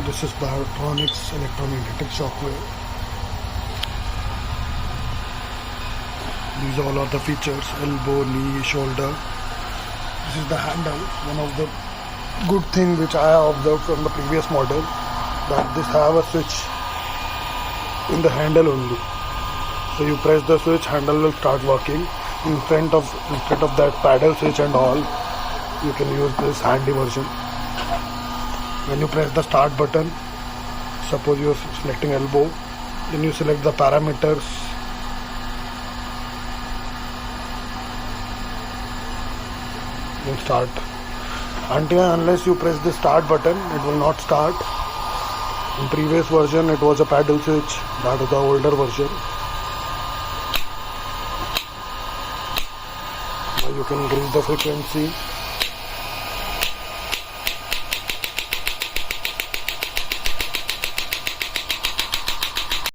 This is Biotronix electromagnetic shockwave. These all are the features: elbow, knee, shoulder. This is the handle. One of the good thing which I have observed from the previous model, that this have a switch in the handle only. So you press the switch, handle will start working. Instead of that paddle switch and all, you can use this handy version. When you press the start button, suppose you are selecting elbow, then you select the parameters. Then start. Until and unless you press the start button, it will not start. In previous version, it was a paddle switch. That is the older version. Now you can increase the frequency.